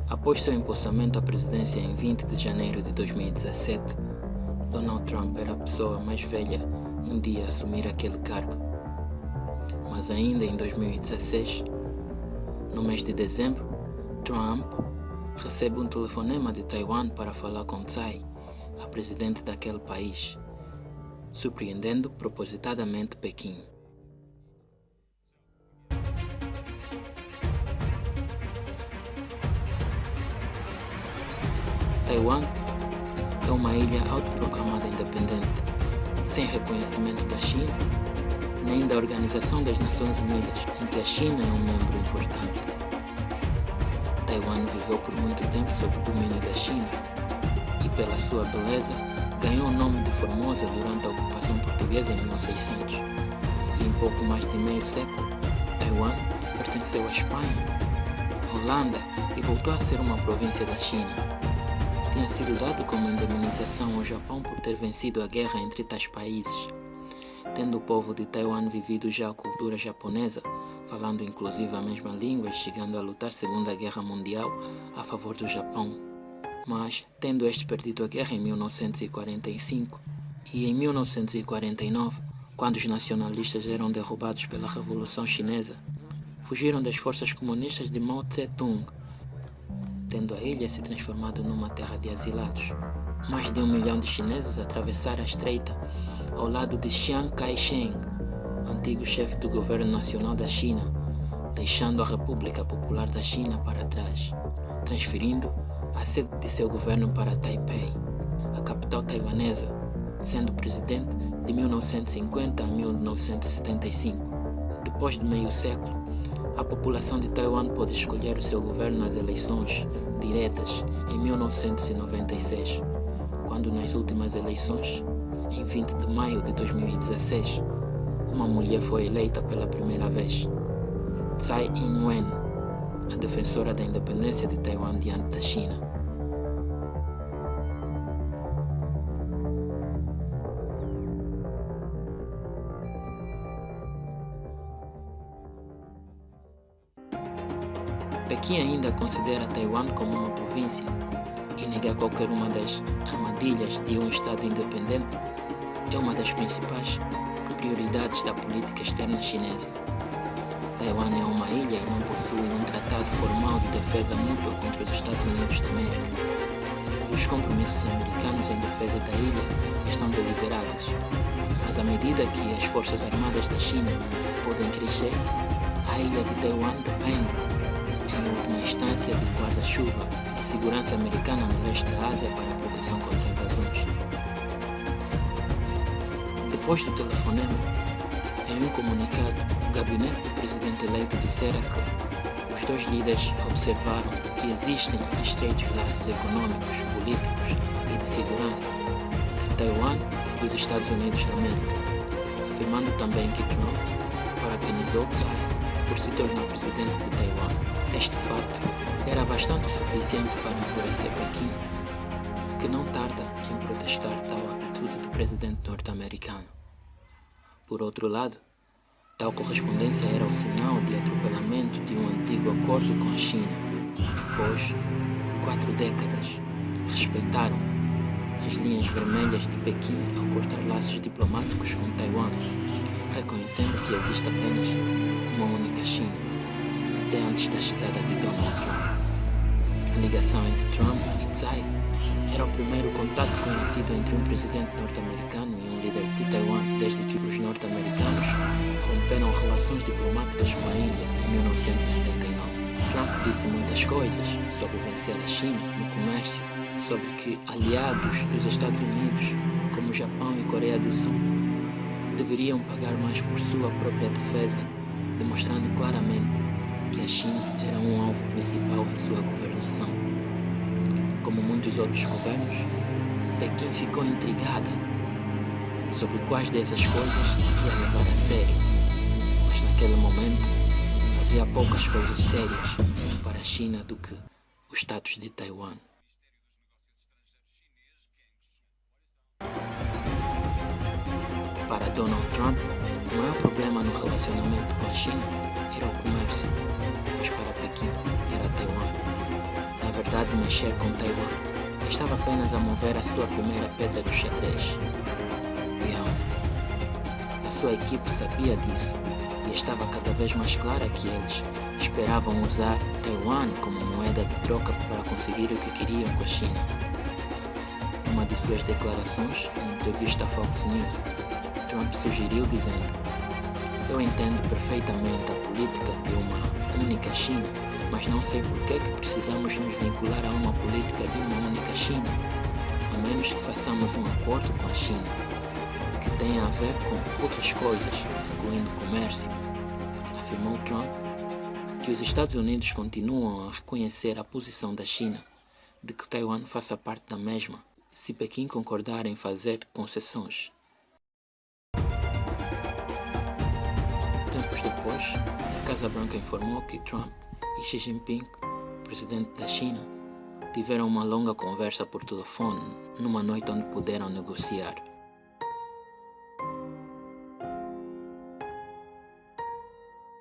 Após seu empossamento à presidência em 20 de janeiro de 2017, Donald Trump era a pessoa mais velha um dia a assumir aquele cargo. Mas ainda em 2016, no mês de dezembro, Trump recebe um telefonema de Taiwan para falar com Tsai, a presidente daquele país, surpreendendo propositadamente Pequim. Taiwan é uma ilha autoproclamada independente, sem reconhecimento da China, nem da Organização das Nações Unidas, em que a China é um membro importante. Taiwan viveu por muito tempo sob o domínio da China e, pela sua beleza, ganhou o nome de Formosa durante a ocupação portuguesa em 1600. E em pouco mais de meio século, Taiwan pertenceu à Espanha, Holanda e voltou a ser uma província da China. Tinha sido dado como indemnização ao Japão por ter vencido a guerra entre tais países, tendo o povo de Taiwan vivido já a cultura japonesa, falando inclusive a mesma língua e chegando a lutar Segunda Guerra Mundial a favor do Japão. Mas, tendo este perdido a guerra em 1945 e em 1949, quando os nacionalistas eram derrubados pela Revolução Chinesa, fugiram das forças comunistas de Mao Tse-tung, tendo a ilha se transformado numa terra de asilados. Mais de 1 milhão de chineses atravessaram a estreita ao lado de Chiang Kai-shek, antigo chefe do governo nacional da China, deixando a República Popular da China para trás, transferindo a sede de seu governo para Taipei, a capital taiwanesa, sendo presidente de 1950 a 1975. Depois de meio século, a população de Taiwan pôde escolher o seu governo nas eleições diretas em 1996, quando nas últimas eleições, em 20 de maio de 2016, uma mulher foi eleita pela primeira vez, Tsai Ing-wen, a defensora da independência de Taiwan diante da China. Pequim ainda considera Taiwan como uma província e negar qualquer uma das armadilhas de um Estado independente é uma das principais prioridades da política externa chinesa. Taiwan é uma ilha e não possui um tratado formal de defesa mútua contra os Estados Unidos da América. E os compromissos americanos em defesa da ilha estão deliberados, mas à medida que as forças armadas da China podem crescer, a ilha de Taiwan depende, em última instância, do guarda-chuva de segurança americana no leste da Ásia para a proteção contra invasões. Depois do telefonema, em um comunicado, o gabinete do presidente eleito dissera que os dois líderes observaram que existem estreitos laços econômicos, políticos e de segurança entre Taiwan e os Estados Unidos da América, afirmando também que Trump parabenizou Tsai por se tornar presidente de Taiwan. Este fato era bastante suficiente para enfurecer Pequim, que não tarda em protestar tal atitude do presidente norte-americano. Por outro lado, tal correspondência era o sinal de atropelamento de um antigo acordo com a China, pois, por 4 décadas, respeitaram as linhas vermelhas de Pequim ao cortar laços diplomáticos com Taiwan, reconhecendo que existe apenas uma única China, até antes da chegada de Donald Trump. A ligação entre Trump e Tsai era o primeiro contato conhecido entre um presidente norte-americano e um líder de Taiwan desde que os norte-americanos romperam relações diplomáticas com a ilha em 1979. Trump disse muitas coisas sobre vencer a China no comércio, sobre que aliados dos Estados Unidos, como Japão e Coreia do Sul, deveriam pagar mais por sua própria defesa, demonstrando claramente que a China era um alvo principal em sua governação. Como muitos outros governos, Pequim ficou intrigada sobre quais dessas coisas ia levar a sério, mas naquele momento havia poucas coisas sérias para a China do que o status de Taiwan. Para Donald Trump, o maior problema no relacionamento com a China era o comércio, mas para Pequim era Taiwan. Na vontade de mexer com Taiwan. Estava apenas a mover a sua primeira pedra do xadrez. Peão. A sua equipe sabia disso e estava cada vez mais clara que eles esperavam usar Taiwan como moeda de troca para conseguir o que queriam com a China. Numa de suas declarações, em entrevista à Fox News, Trump sugeriu dizendo: "Eu entendo perfeitamente a política de uma única China, mas não sei por que precisamos nos vincular a uma política de uma única China, a menos que façamos um acordo com a China, que tenha a ver com outras coisas, incluindo comércio", afirmou Trump que os Estados Unidos continuam a reconhecer a posição da China de que Taiwan faça parte da mesma, se Pequim concordar em fazer concessões. Tempos depois, a Casa Branca informou que Trump e Xi Jinping, presidente da China, tiveram uma longa conversa por telefone numa noite onde puderam negociar.